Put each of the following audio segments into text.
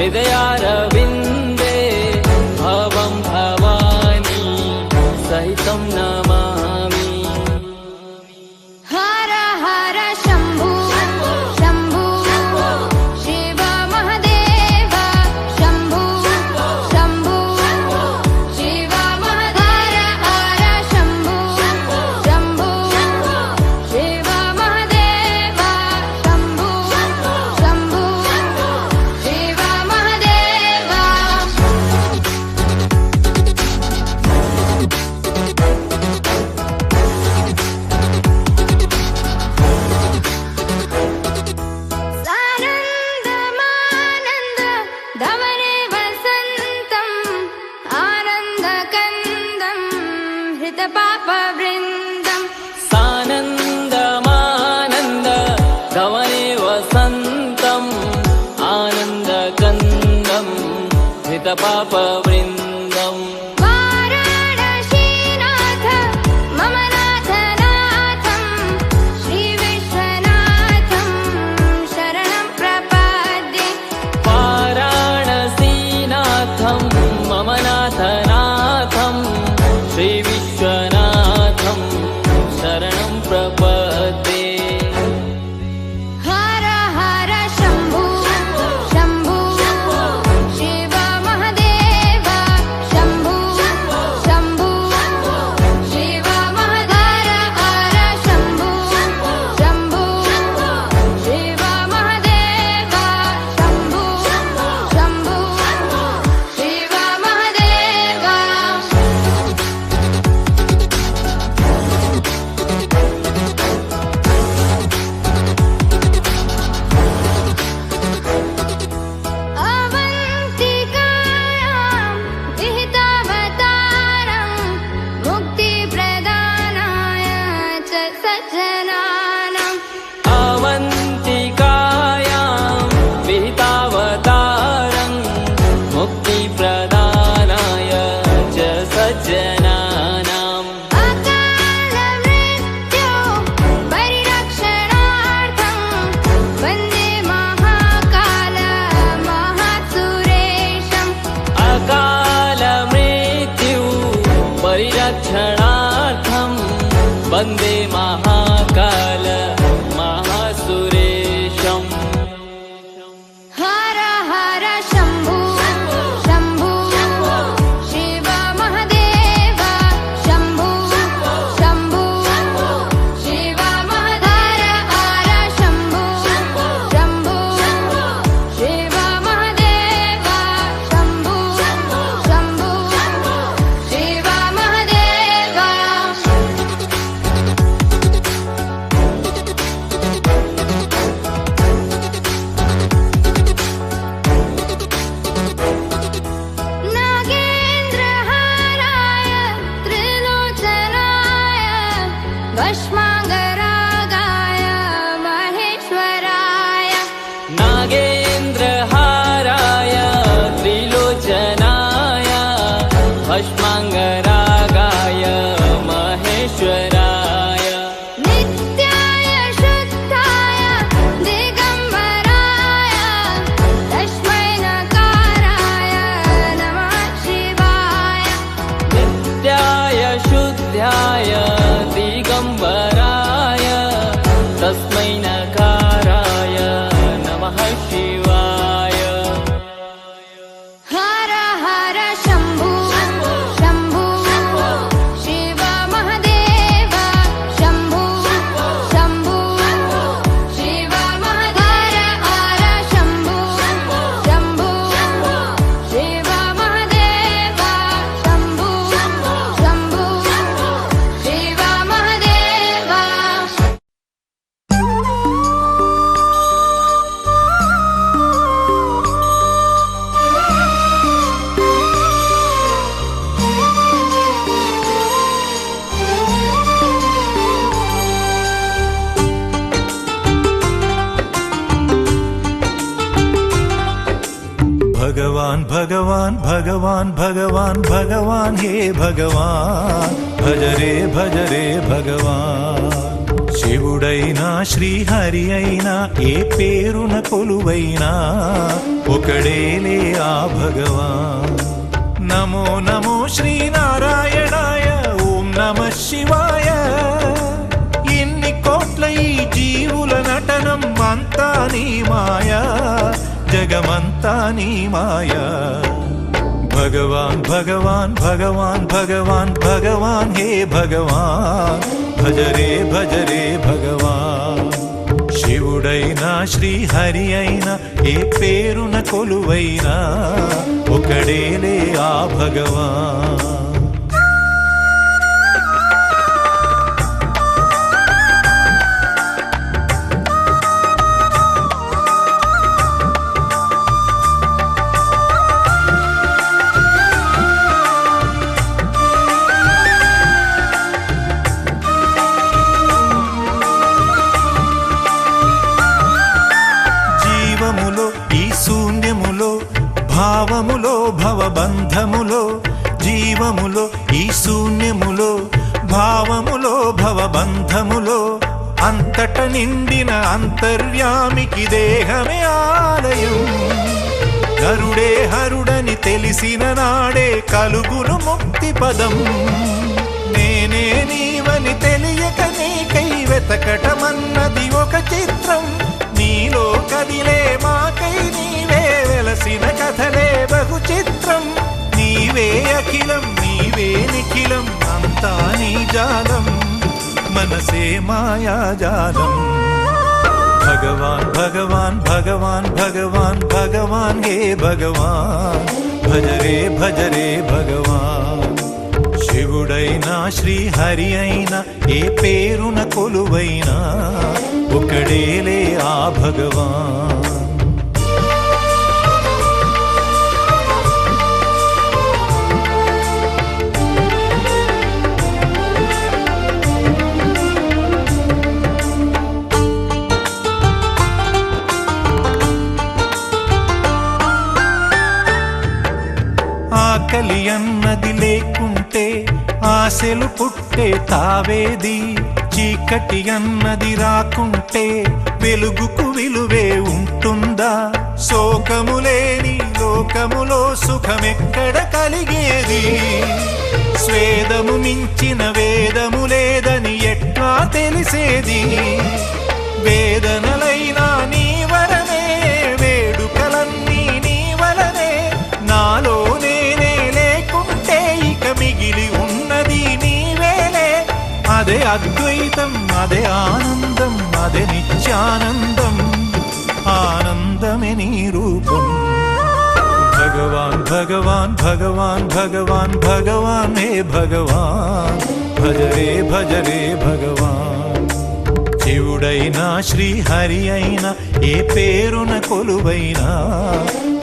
हृदयारविन्दे भवं भवानी सहितं नमामि। हर हर शम्भो शम्भो शिव महदेव शम्भो शम्भो शिव महदेव हर शम्भो शम्भो शिव महदेव शम्भो शम्भो शिव महदेव। सानन्दमानन्द धवने वसन्तम् आनन्दकन्दं हृतपापवृन्दम्। सानन्दमानन्द धवने वसन्तम् आनन्दकन्दं हितपापवृन्दम्। वाराणसीनाथ मम नाथनाथं श्रीविश्वनाथं शरणं प्रपद्ये। वाराणसीनाथं मम नाथनाथं श्रीविश्वनाथं शरणं प्रपद्ये। हर हर शम्भो शम्भो शिव महदेव शम्भो शम्भो शिव महदेव हर शम्भो शम्भो शिव महदेव शम्भो शम्भो शिव महदेव। अवन्तिकायां विहितावतारं मुक्तिप्रदानाय च सज्जनानाम्। अवन्तिकायां विहितावतारं मुक्तिप्रदानाय च सज्जनानाम्। अकालमृत्यो परिरक्षणार्थं वन्दे महाकाल महासुरेशम्। अकालमृत्यु परिरक्षणार्थं वन्दे महाकाल महासुरेशम्। हर हर शम्भो शम्भो शिव महदेव शम्भो शम्भो शिव महदेव हर शम्भो शम्भो शिव महदेव शम्भो शम्भो शिव महदेव। नागेन्द्रहाराय त्रिलोचनाय भस्माङ्गरागाय महेश्वराय। नागेन्द्रहाराय त्रिलोचनाय भस्माङ्गरागाय महेश्वराय। नित्याय शुद्धाय दिगम्बराय तस्मै नकाराय नमः शिवाय। नित्याय शुद्धाय दिगम्बराय तस्मै नकाराय नमः शिवाय। हर हर शम्भो शम्भो शिव महदेव शम्भो शम्भो शिव महदेव हर शम्भो शम्भो शिव महदेव शम्भो शम्भो शिव महदेव। भगवान भगवान भगवान भगवान भगवान हे भगवान भज रे भगवान। శివుడైనా శ్రీహరి అయినా ఏ పేరున కొలువైనా ఒకడేలే ఆ భగవాన్. నమో నమో శ్రీనారాయణాయ, ఓం నమః శివాయ. ఎన్ని కోట్ల ఈ జీవుల నటనం అంతా నీ మాయా, జగమంతా నీ మాయా. భగవాన్ భగవాన్ భగవాన్ భగవాన్ భగవాన్ హే భగవాన్, భజరే భజరే భగవాన్. శివుడైనా శ్రీహరి అయినా ఏ పేరున కొలువైనా ఒకడేలే ఆ భగవాన్. భావములో భవబంధములో, జీవములో ఈ శూన్యములో, భావములో భవబంధములో, అంతట నిండిన అంతర్యామికి దేహమే ఆలయం. గరుడే హరుడని తెలిసిన నాడే కలుగును ముక్తి పదం. నేనే నీవని తెలియక నీకై వెతకటమన్నది ఒక చిత్రం. నీలో కదిలే మాకై నీవే వెలసిన కథలే బహు చిత్రం. నీవే అఖిలం నీవే నిఖిలం, అంతా నీ జాలం, మనసే మాయాజాలం. భగవాన్ భగవాన్ భగవాన్ భగవాన్ భగవాన్ హే భగవాన్, భజరే భజరే భగవాన్. శివుడైనా శ్రీహరి అయినా ఏ పేరున కొలువైనా ఒకడేలే ఆ భగవాన్. ఆకలి అన్నది లేకుంటే ఆశలు పుట్టే తావేది, చీకటి అన్నది రాకుంటే వెలుగుకు విలువే ఉంటుందా? శోకము లేని లోకములో సుఖమెక్కడ కలిగేది? స్వేదము మించిన వేదము లేదని ఎట్లా తెలిసేది? వేదనలైనా నీ వరమే, వేడుకలన్నీ నీ వలనే. నాలో నేనే లేకుంటే ఇక మిగిలి ఉన్నది నీవేలే. అదే అద్వైతం, అదే ఆనందం, అదే నిత్యానందం, ఆనందమే నీ రూపం. భగవాన్ భగవాన్ భగవాన్ భగవాన్ భగవాన్ హే భగవాన్, భజరే భజరే భగవాన్. శివుడైనా శ్రీహరి అయినా ఏ పేరున కొలువైనా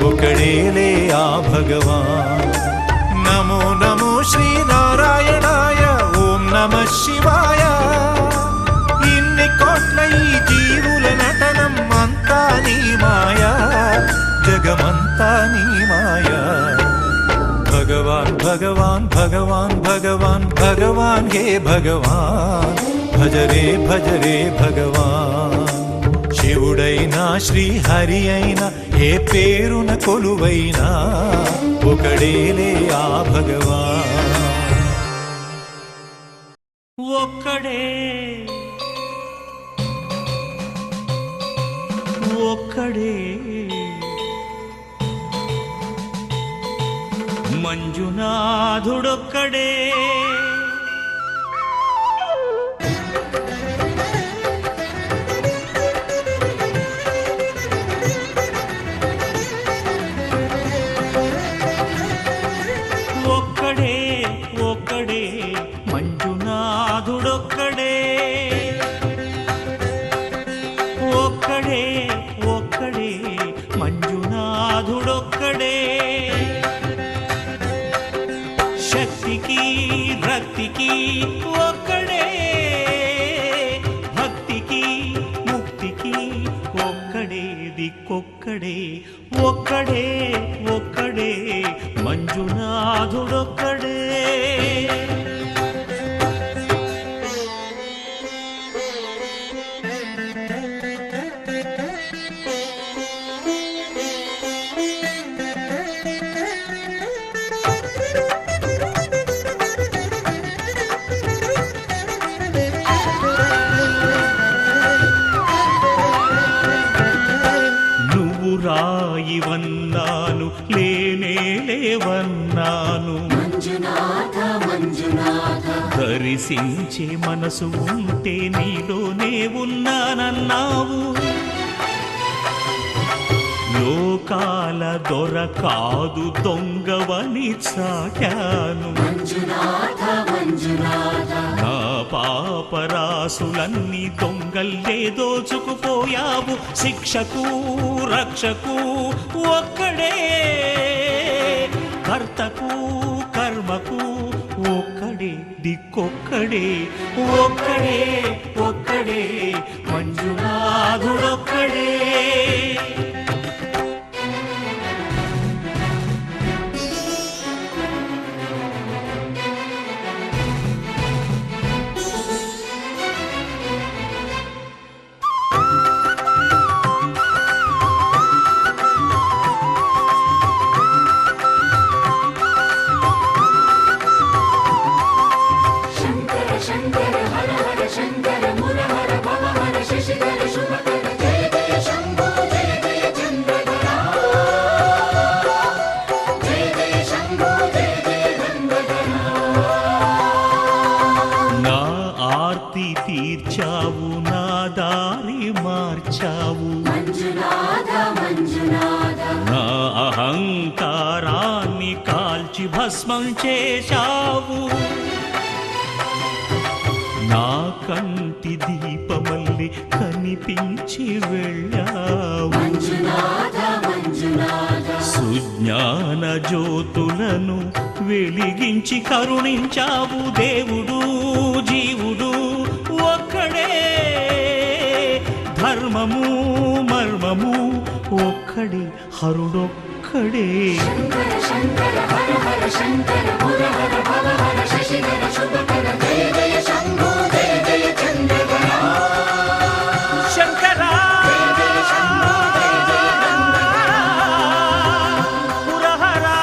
ఒకడేలే ఆ భగవాన్. నమో నమో శ్రీనారాయణాయ, ఓం నమః శివాయ. ఇన్ని కోట్ల ఈ జీవుల నటనం అంతా నీ మాయా, జగమంతా నీ మాయా. భగవాన్ భగవాన్ భగవాన్ భగవాన్ భగవాన్ హే భగవాన్, భజరే భజరే భగవాన్. శివుడైనా శ్రీహరి అయినా ఏ పేరున కొలువైనా ఒకడేలే ఆ భగవాన్. ఒక్కడే ఒక్కడే మంజునాథుడొక్కడే. ఒక్కడే ఒక్కడే మంజునాథుడొక్కడే. ఒక్కడే ఒక్కడే మంజునాథుడొక్కడే. శక్తికి రక్తికి ఒక్కడే, భక్తికి ముక్తికి ఒక్కడే, దిక్కొక్కడే. ఒక్కడే ఒక్కడే మంజునాథుడొక్కడే. రాయివన్నాను లేనే లేవన్నాను దర్శించే మనసు ఉంటే నీలోనే ఉన్నానన్నావు లోకాల దొర కాదు దొంగవని చాటాను నా పాపరాసులన్నీ దొంగల్లే దోచుకుపోయావు శిక్షకు రక్షకు ఒక్కడే కర్తకు కర్మకు ఒక్కడే దిక్కొక్కడే ఒక్కడే ఒక్కడే మంజునాథుడొక్కడే తీర్చావు నా దారి మార్చావు నా అహంకారాన్ని కాల్చి భస్మం చేశావు నా కంటి దీపమల్లి కనిపించి వెళ్ళావు సుజ్ఞాన జ్యోతులను వెలిగించి కరుణించావు దేవుడు జీవుడు ఒక్కడే ధర్మము మర్మము ఒక్కడే హరుడొక్కడే శంకరా పురహరా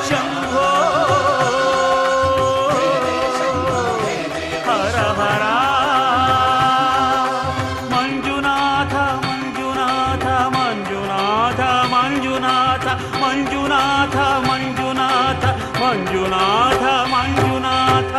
శంభో హర హర మంజునాథ మంజునాథ మంజునాథ మంజునాథ మంజునాథ మంజునాథ మంజునాథ మంజునాథ